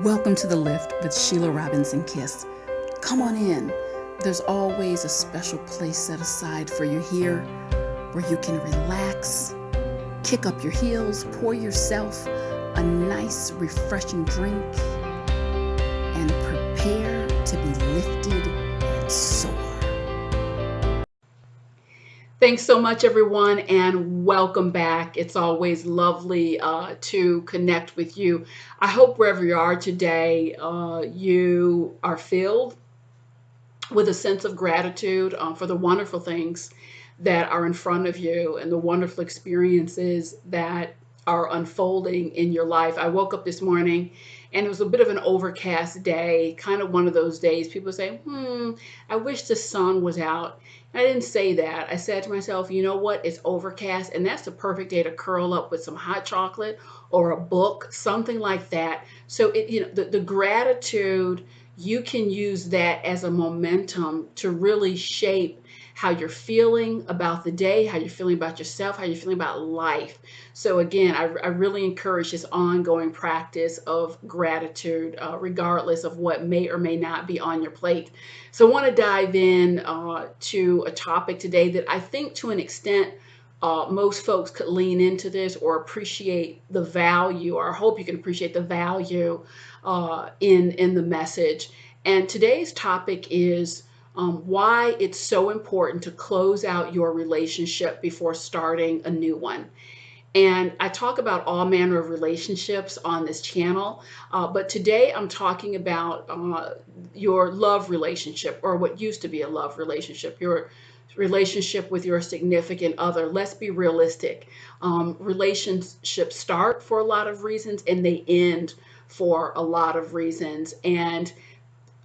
Welcome to The Lift with Sheila Robinson-Kiss. Come on in. There's always a special place set aside for you here where you can relax, kick up your heels, pour yourself a nice, refreshing drink, and prepare to be lifted and soar. Thanks so much, everyone, and welcome back. It's always lovely to connect with you. I hope wherever you are today, you are filled with a sense of gratitude for the wonderful things that are in front of you and the wonderful experiences that are unfolding in your life. I woke up this morning and it was a bit of an overcast day, kind of one of those days people say, I wish the sun was out. I didn't say that. I said to myself, you know what? It's overcast, and that's the perfect day to curl up with some hot chocolate or a book, something like that. So the gratitude, you can use that as a momentum to really shape how you're feeling about the day, how you're feeling about yourself, how you're feeling about life. So again, I really encourage this ongoing practice of gratitude, regardless of what may or may not be on your plate. So I want to dive in to a topic today that I think to an extent most folks could lean into this or appreciate the value, or I hope you can appreciate the value in the message. And today's topic is why it's so important to close out your relationship before starting a new one. And I talk about all manner of relationships on this channel, but today I'm talking about your love relationship, or what used to be a love relationship, your relationship with your significant other. Let's be realistic. Relationships start for a lot of reasons and they end for a lot of reasons. And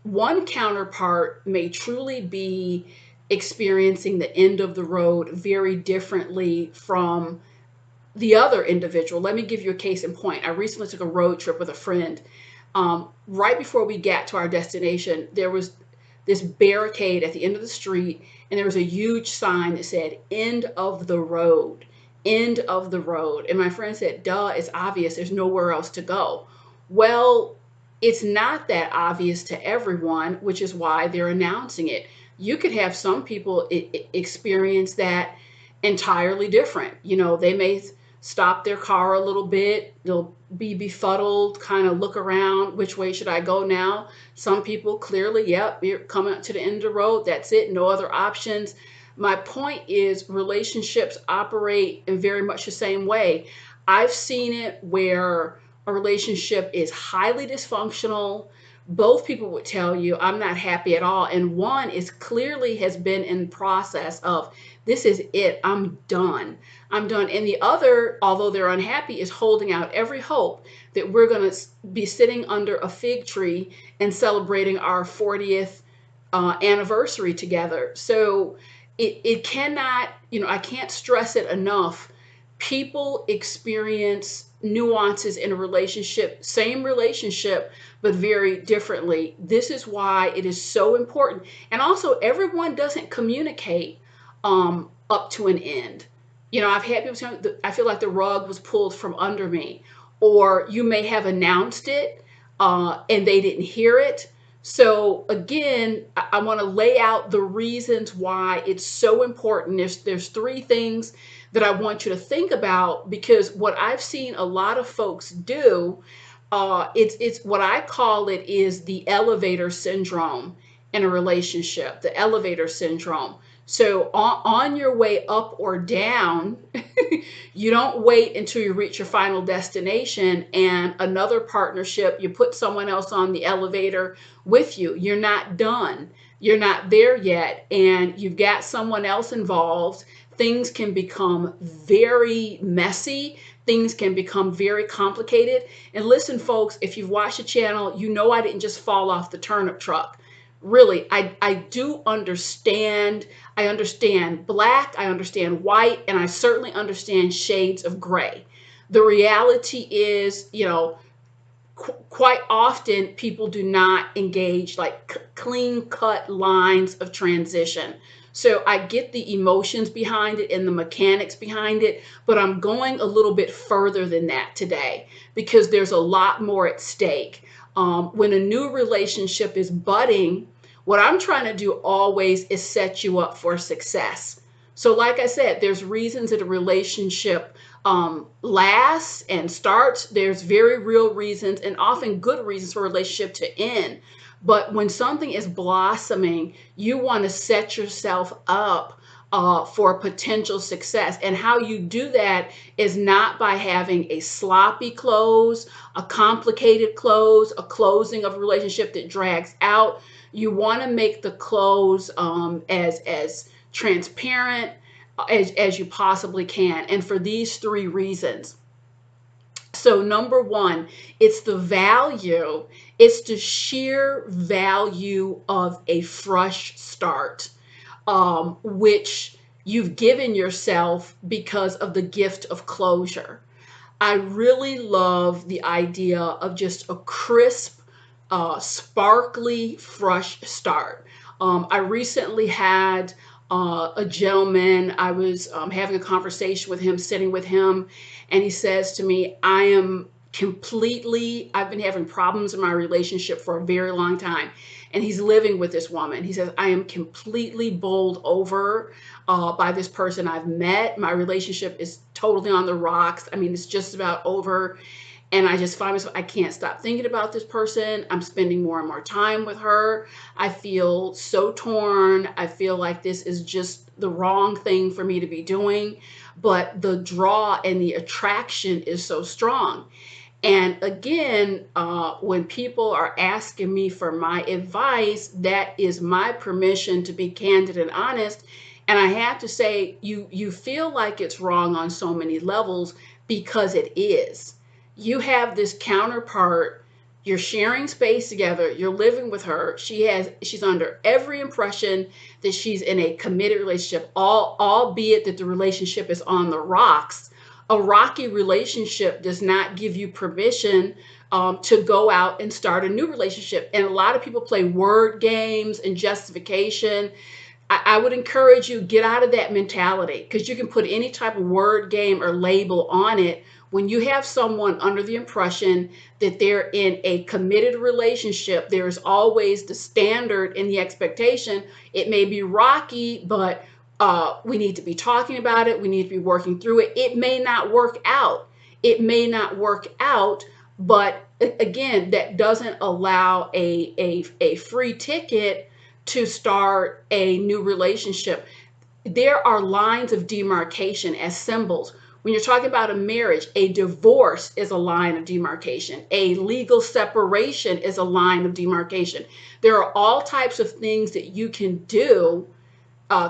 one counterpart may truly be experiencing the end of the road very differently from the other individual. Let me give you a case in point. I recently took a road trip with a friend. Right before we got to our destination, there was this barricade at the end of the street, and there was a huge sign that said, "End of the road, end of the road." And my friend said, duh, it's obvious, there's nowhere else to go. Well, it's not that obvious to everyone, which is why they're announcing it. You could have some people experience that entirely different. They may stop their car a little bit. They'll be befuddled, kind of look around. Which way should I go now? Some people clearly, yep, you're coming up to the end of the road. That's it. No other options. My point is relationships operate in very much the same way. I've seen it where a relationship is highly dysfunctional. Both people would tell you, I'm not happy at all. And one is clearly has been in process of, this is it, I'm done. I'm done. And the other, although they're unhappy, is holding out every hope that we're going to be sitting under a fig tree and celebrating our 40th anniversary together. So it cannot, I can't stress it enough. People experience nuances in a relationship, same relationship, but very differently. This is why it is so important. And also, everyone doesn't communicate up to an end. I've had people say, I feel like the rug was pulled from under me, or you may have announced it and they didn't hear it. So again, I want to lay out the reasons why it's so important. There's three things that I want you to think about, because what I've seen a lot of folks do, it's what I call it is the elevator syndrome in a relationship, the elevator syndrome. So on your way up or down, you don't wait until you reach your final destination and another partnership, you put someone else on the elevator with you. You're not done. You're not there yet. And you've got someone else involved. Things can become very messy. Things can become very complicated. And listen, folks, if you've watched the channel, you know I didn't just fall off the turnip truck. Really, I do understand. I understand black, I understand white, and I certainly understand shades of gray. The reality is, quite often people do not engage like clean cut lines of transition. So I get the emotions behind it and the mechanics behind it, but I'm going a little bit further than that today because there's a lot more at stake. When a new relationship is budding, what I'm trying to do always is set you up for success. So, like I said, there's reasons that a relationship lasts and starts. There's very real reasons and often good reasons for a relationship to end. But when something is blossoming, you want to set yourself up for potential success. And how you do that is not by having a sloppy close, a complicated close, a closing of a relationship that drags out. You want to make the close as transparent as you possibly can. And for these three reasons. So, number one, it's the value, it's the sheer value of a fresh start, which you've given yourself because of the gift of closure. I really love the idea of just a crisp, sparkly, fresh start. I recently had a gentleman, I was having a conversation with him, sitting with him, and he says to me, I've been having problems in my relationship for a very long time. And he's living with this woman. He says, I am completely bowled over by this person I've met. My relationship is totally on the rocks. I mean, it's just about over. And I just find myself, I can't stop thinking about this person. I'm spending more and more time with her. I feel so torn. I feel like this is just the wrong thing for me to be doing. But the draw and the attraction is so strong. And again, when people are asking me for my advice, that is my permission to be candid and honest. And I have to say, you feel like it's wrong on so many levels because it is. You have this counterpart, you're sharing space together, you're living with her. She's under every impression that she's in a committed relationship, albeit that the relationship is on the rocks. A rocky relationship does not give you permission to go out and start a new relationship. And a lot of people play word games and justification. I would encourage you, get out of that mentality, because you can put any type of word game or label on it. When you have someone under the impression that they're in a committed relationship, there's always the standard and the expectation. It may be rocky, but we need to be talking about it. We need to be working through it. It may not work out. It may not work out, but again, that doesn't allow a free ticket to start a new relationship. There are lines of demarcation as symbols. When you're talking about a marriage, a divorce is a line of demarcation. A legal separation is a line of demarcation. There are all types of things that you can do,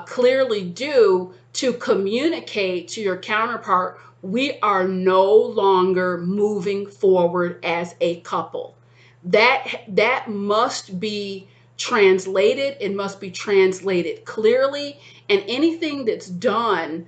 clearly do, to communicate to your counterpart, we are no longer moving forward as a couple. That must be translated. It must be translated clearly, and anything that's done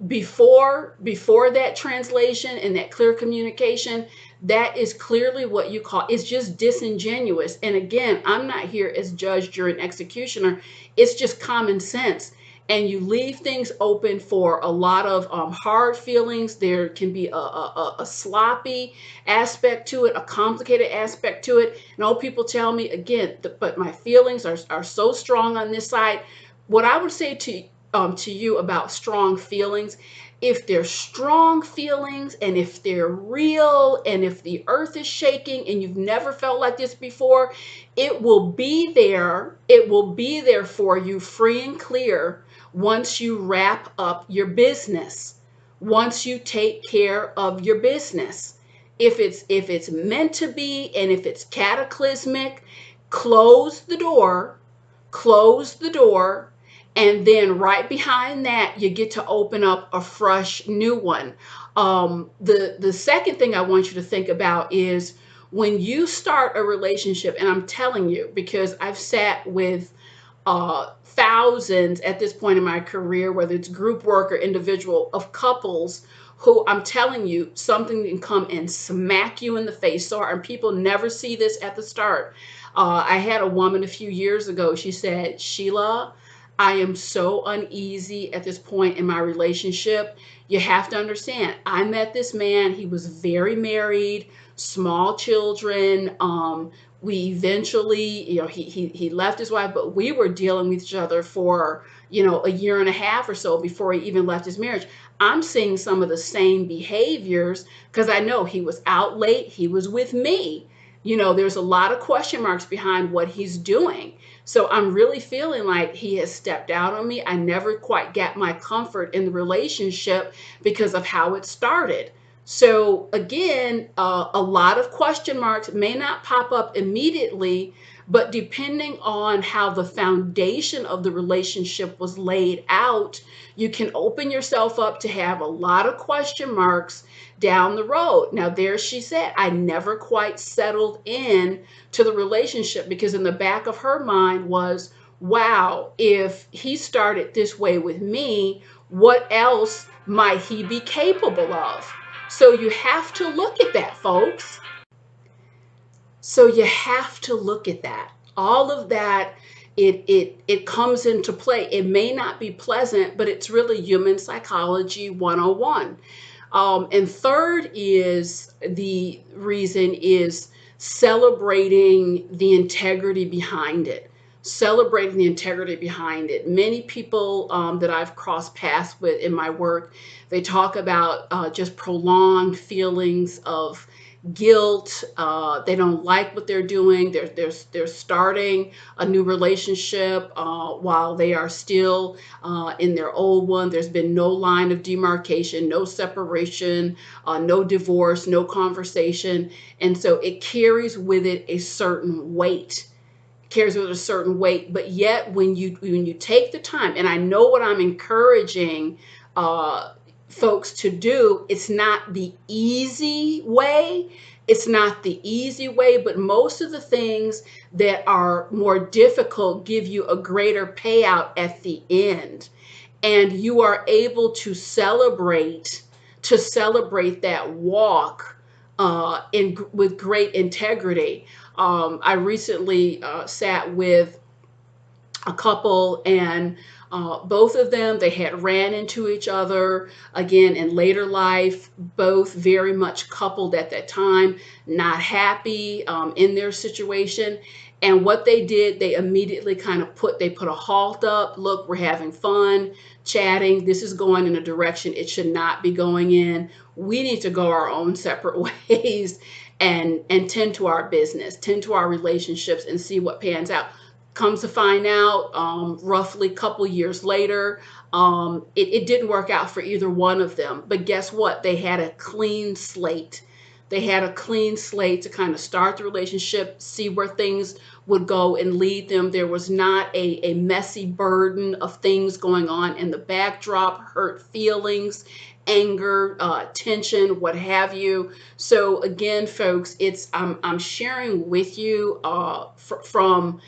before that translation and that clear communication, that is clearly what you call, it's just disingenuous. And again, I'm not here as judge, jury, and executioner. It's just common sense. And you leave things open for a lot of hard feelings. There can be a sloppy aspect to it, a complicated aspect to it. And old people tell me, again, but my feelings are so strong on this side. What I would say to you about strong feelings, if they're strong feelings and if they're real and if the earth is shaking and you've never felt like this before, it will be there. It will be there for you free and clear once you wrap up your business, once you take care of your business. If it's meant to be and if it's cataclysmic, close the door, and then right behind that, you get to open up a fresh new one. The second thing I want you to think about is when you start a relationship, and I'm telling you, because I've sat with thousands at this point in my career, whether it's group work or individual, of couples who, I'm telling you, something can come and smack you in the face. So, and people never see this at the start. I had a woman a few years ago. She said, Sheila, I am so uneasy at this point in my relationship. You have to understand, I met this man. He was very married, small children. We eventually, he left his wife, but we were dealing with each other for, a year and a half or so before he even left his marriage. I'm seeing some of the same behaviors because I know he was out late. He was with me. There's a lot of question marks behind what he's doing. So I'm really feeling like he has stepped out on me. I never quite got my comfort in the relationship because of how it started. So again, a lot of question marks may not pop up immediately, but depending on how the foundation of the relationship was laid out, you can open yourself up to have a lot of question marks down the road. Now, there she said, I never quite settled in to the relationship because in the back of her mind was, wow, if he started this way with me, what else might he be capable of? So you have to look at that, folks. So you have to look at that. All of that, it comes into play. It may not be pleasant, but it's really human psychology 101. And third is the reason is celebrating the integrity behind it. Celebrating the integrity behind it. Many people that I've crossed paths with in my work, they talk about just prolonged feelings of guilt. They don't like what they're doing. They're starting a new relationship while they are still in their old one. There's been no line of demarcation, no separation, no divorce, no conversation. And so it carries with it a certain weight. Carries with a certain weight. But yet when you take the time, and I know what I'm encouraging folks to do, it's not the easy way. It's not the easy way, but most of the things that are more difficult give you a greater payout at the end. And you are able to celebrate that walk with great integrity. I recently sat with a couple, and both of them, they had ran into each other again in later life, both very much coupled at that time, not happy in their situation. And what they did, they immediately they put a halt up. Look, we're having fun, chatting. This is going in a direction it should not be going in. We need to go our own separate ways and tend to our business, tend to our relationships, and see what pans out. Comes to find out, roughly a couple years later, it didn't work out for either one of them. But guess what? They had a clean slate. They had a clean slate to kind of start the relationship, see where things would go and lead them. There was not a messy burden of things going on in the backdrop, hurt feelings, anger, tension, what have you. So again, folks, I'm sharing with you from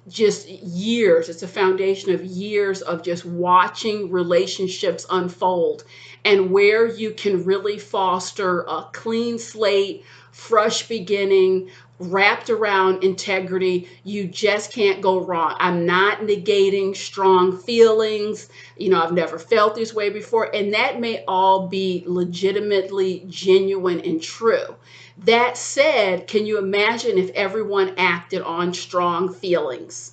just years. It's a foundation of years of just watching relationships unfold, and where you can really foster a clean slate, fresh beginning, wrapped around integrity. You just can't go wrong. I'm not negating strong feelings. I've never felt this way before, and that may all be legitimately genuine and true. That said, can you imagine if everyone acted on strong feelings?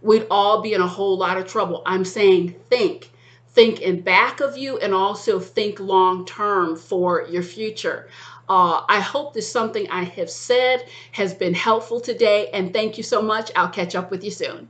We'd all be in a whole lot of trouble. I'm saying think. Think in back of you, and also think long term for your future. I hope this something I have said has been helpful today, and thank you so much. I'll catch up with you soon.